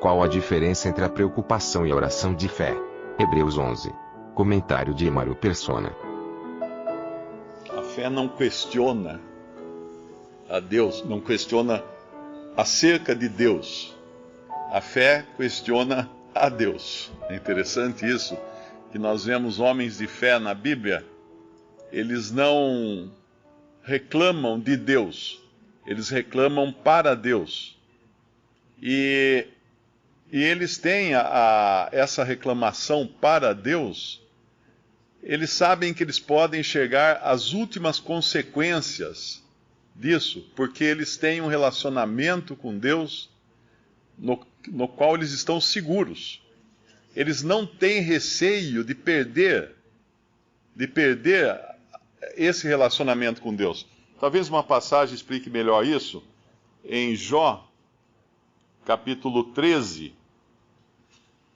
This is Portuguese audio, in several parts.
Qual a diferença entre a preocupação e a oração de fé? Hebreus 11. Comentário de Mário Persona. A fé não questiona a Deus, não questiona acerca de Deus. A fé questiona a Deus. É interessante isso, que nós vemos homens de fé na Bíblia, eles não reclamam de Deus, eles reclamam para Deus. E eles têm essa reclamação para Deus, eles sabem que eles podem chegar às últimas consequências disso, porque eles têm um relacionamento com Deus no qual eles estão seguros. Eles não têm receio de perder esse relacionamento com Deus. Talvez uma passagem explique melhor isso. Em Jó, capítulo 13,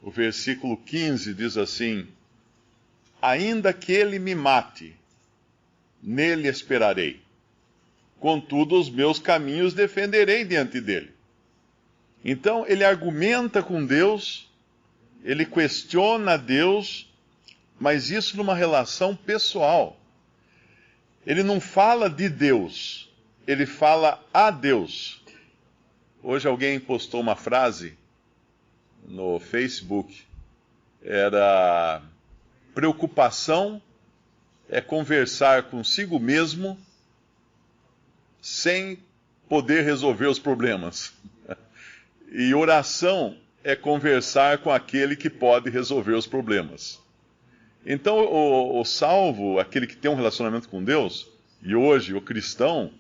o versículo 15 diz assim: ainda que ele me mate, nele esperarei. Contudo, os meus caminhos defenderei diante dele. Então, ele argumenta com Deus, ele questiona Deus, mas isso numa relação pessoal. Ele não fala de Deus, ele fala a Deus. Hoje alguém postou uma frase no Facebook, era: preocupação é conversar consigo mesmo sem poder resolver os problemas. E oração é conversar com aquele que pode resolver os problemas. Então o salvo, aquele que tem um relacionamento com Deus, e hoje o cristão,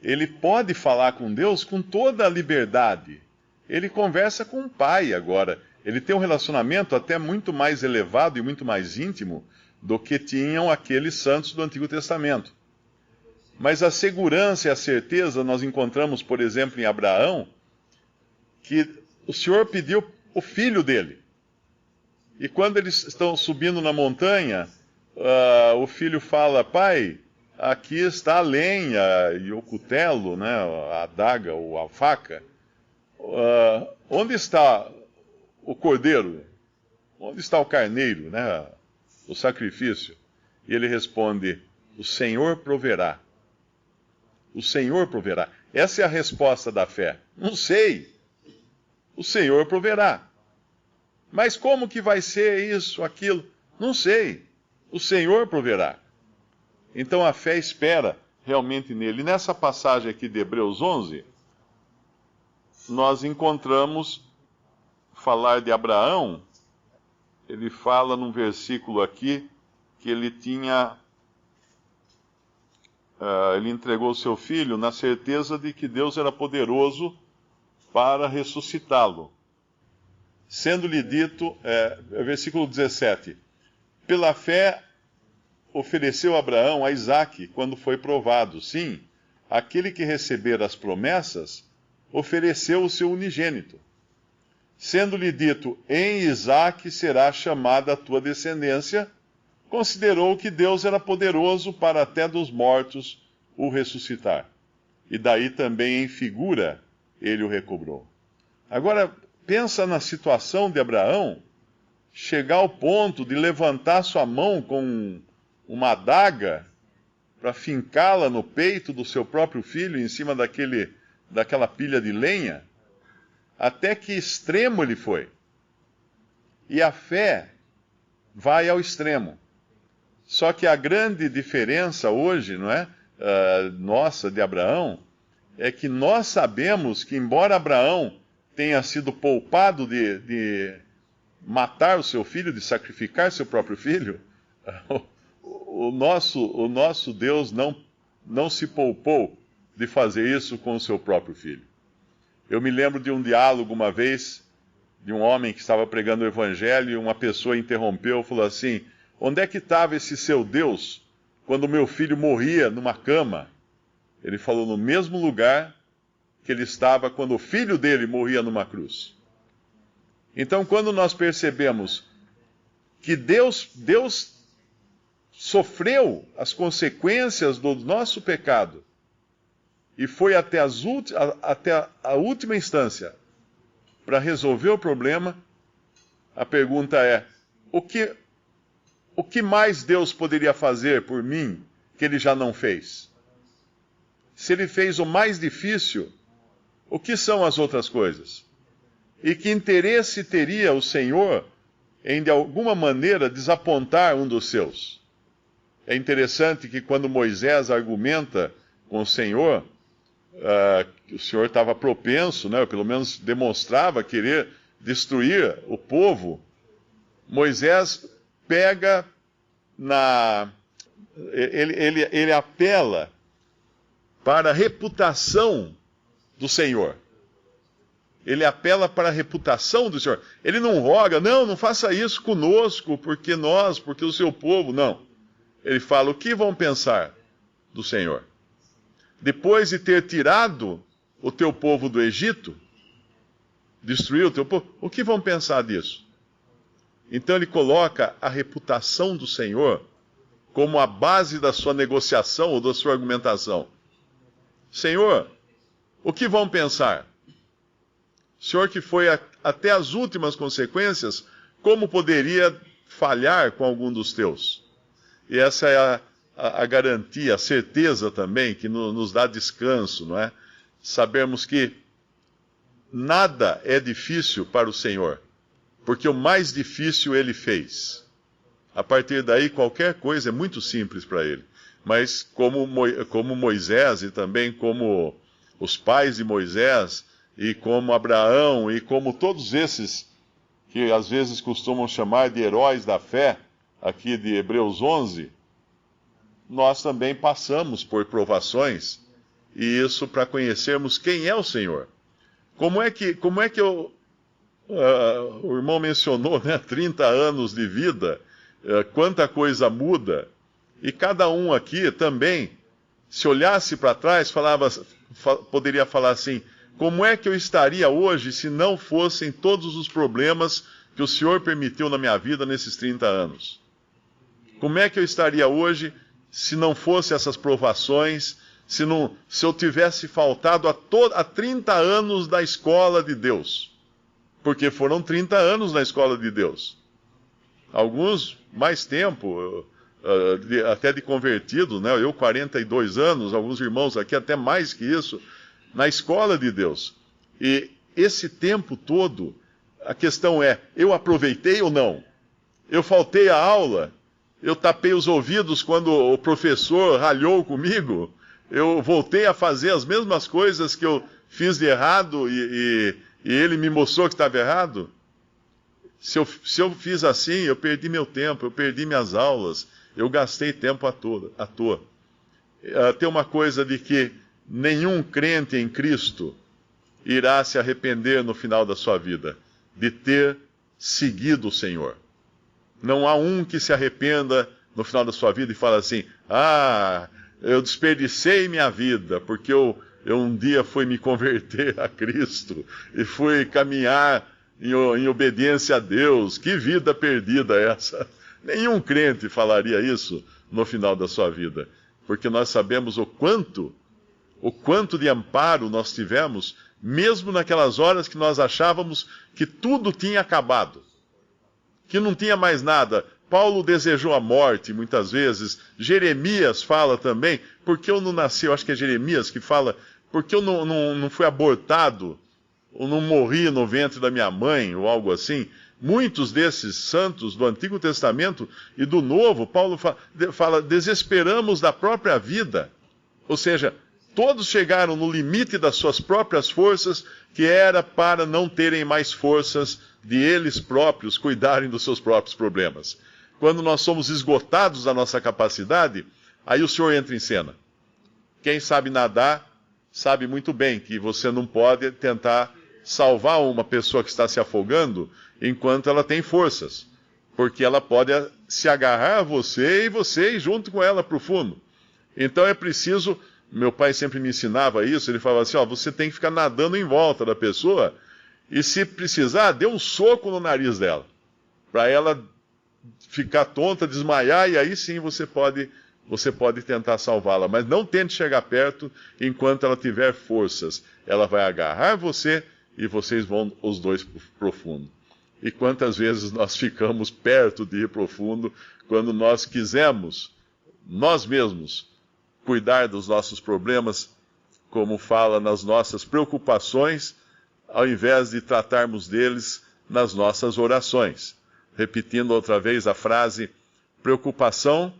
ele pode falar com Deus com toda a liberdade. Ele conversa com o Pai agora. Ele tem um relacionamento até muito mais elevado e muito mais íntimo do que tinham aqueles santos do Antigo Testamento. Mas a segurança e a certeza nós encontramos, por exemplo, em Abraão, que o Senhor pediu o filho dele. E quando eles estão subindo na montanha, o filho fala: pai, aqui está a lenha e o cutelo, né, a adaga ou a faca. Onde está o cordeiro? Onde está o carneiro, né, o sacrifício? E ele responde: o Senhor proverá. O Senhor proverá. Essa é a resposta da fé. Não sei. O Senhor proverá. Mas como que vai ser isso, aquilo? Não sei. O Senhor proverá. Então a fé espera realmente nele. E nessa passagem aqui de Hebreus 11, nós encontramos falar de Abraão. Ele fala num versículo aqui que ele ele entregou seu filho na certeza de que Deus era poderoso para ressuscitá-lo. Sendo-lhe dito, versículo 17, pela fé ofereceu Abraão a Isaque quando foi provado. Sim, aquele que recebera as promessas ofereceu o seu unigênito. Sendo-lhe dito, em Isaque será chamada a tua descendência, considerou que Deus era poderoso para até dos mortos o ressuscitar. E daí também em figura ele o recobrou. Agora, pensa na situação de Abraão, chegar ao ponto de levantar sua mão com uma adaga para fincá-la no peito do seu próprio filho, em cima daquela pilha de lenha. Até que extremo ele foi. E a fé vai ao extremo. Só que a grande diferença hoje, não é, nossa, de Abraão, é que nós sabemos que, embora Abraão tenha sido poupado de matar o seu filho, de sacrificar seu próprio filho, o nosso Deus não se poupou de fazer isso com o seu próprio filho. Eu me lembro de um diálogo uma vez, de um homem que estava pregando o evangelho, e uma pessoa interrompeu e falou assim: onde é que estava esse seu Deus quando meu filho morria numa cama? Ele falou: no mesmo lugar que ele estava quando o filho dele morria numa cruz. Então, quando nós percebemos que Deus sofreu as consequências do nosso pecado e foi até a última instância para resolver o problema, a pergunta é: o que mais Deus poderia fazer por mim que Ele já não fez? Se Ele fez o mais difícil, o que são as outras coisas? E que interesse teria o Senhor em, de alguma maneira, desapontar um dos seus? É interessante que quando Moisés argumenta com o Senhor, o Senhor estava propenso, né, ou pelo menos demonstrava querer destruir o povo, Moisés pega ele apela para a reputação do Senhor. Ele apela para a reputação do Senhor. Ele não roga, não faça isso conosco, porque o seu povo, não. Ele fala: o que vão pensar do Senhor? Depois de ter tirado o teu povo do Egito, destruiu o teu povo, o que vão pensar disso? Então ele coloca a reputação do Senhor como a base da sua negociação ou da sua argumentação. Senhor, o que vão pensar? Senhor que foi até as últimas consequências, como poderia falhar com algum dos teus? E essa é a garantia, a certeza também que nos dá descanso, não é? Sabermos que nada é difícil para o Senhor, porque o mais difícil Ele fez. A partir daí, qualquer coisa é muito simples para Ele. Mas como Moisés e também como os pais de Moisés, e como Abraão, e como todos esses que às vezes costumam chamar de heróis da fé, aqui de Hebreus 11, nós também passamos por provações, e isso para conhecermos quem é o Senhor. Como é que o irmão mencionou, né, 30 anos de vida, quanta coisa muda, e cada um aqui também, se olhasse para trás, poderia falar assim: como é que eu estaria hoje se não fossem todos os problemas que o Senhor permitiu na minha vida nesses 30 anos? Como é que eu estaria hoje se não fossem essas provações, se eu tivesse faltado a 30 anos da escola de Deus? Porque foram 30 anos na escola de Deus. Alguns mais tempo, até de convertido, né? Eu 42 anos, alguns irmãos aqui até mais que isso, na escola de Deus. E esse tempo todo, a questão é: eu aproveitei ou não? Eu faltei a aula? Eu tapei os ouvidos quando o professor ralhou comigo? Eu voltei a fazer as mesmas coisas que eu fiz de errado e ele me mostrou que estava errado? Se eu fiz assim, eu perdi meu tempo, eu perdi minhas aulas, eu gastei tempo à toa. Tem uma coisa de que nenhum crente em Cristo irá se arrepender no final da sua vida de ter seguido o Senhor. Não há um que se arrependa no final da sua vida e fale assim: eu desperdicei minha vida porque eu um dia fui me converter a Cristo e fui caminhar em obediência a Deus. Que vida perdida é essa? Nenhum crente falaria isso no final da sua vida, porque nós sabemos o quanto de amparo nós tivemos, mesmo naquelas horas que nós achávamos que tudo tinha acabado, que não tinha mais nada. Paulo desejou a morte muitas vezes. Jeremias fala também: porque eu não nasci, eu acho que é Jeremias que fala, porque eu não fui abortado, ou não morri no ventre da minha mãe, ou algo assim. Muitos desses santos do Antigo Testamento e do Novo, Paulo fala: desesperamos da própria vida. Ou seja, todos chegaram no limite das suas próprias forças, que era para não terem mais forças de eles próprios cuidarem dos seus próprios problemas. Quando nós somos esgotados da nossa capacidade, aí o Senhor entra em cena. Quem sabe nadar, sabe muito bem que você não pode tentar salvar uma pessoa que está se afogando enquanto ela tem forças, porque ela pode se agarrar a você e você ir junto com ela para o fundo. Então é preciso... Meu pai sempre me ensinava isso. Ele falava assim: você tem que ficar nadando em volta da pessoa e, se precisar, dê um soco no nariz dela, para ela ficar tonta, desmaiar, e aí sim você pode tentar salvá-la. Mas não tente chegar perto enquanto ela tiver forças. Ela vai agarrar você e vocês vão os dois profundo. E quantas vezes nós ficamos perto de ir profundo quando nós quisemos, nós mesmos, cuidar dos nossos problemas, como fala nas nossas preocupações, ao invés de tratarmos deles nas nossas orações. Repetindo outra vez a frase, preocupação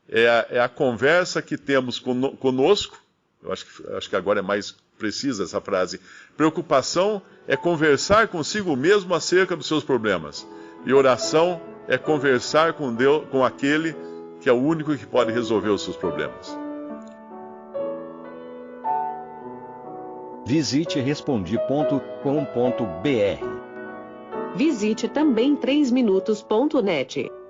é a conversa que temos conosco. Eu acho que agora é mais precisa essa frase. Preocupação é conversar consigo mesmo acerca dos seus problemas. E oração é conversar com Deus, com aquele que é o único que pode resolver os seus problemas. Visite Respondi.com.br. Visite também 3minutos.net.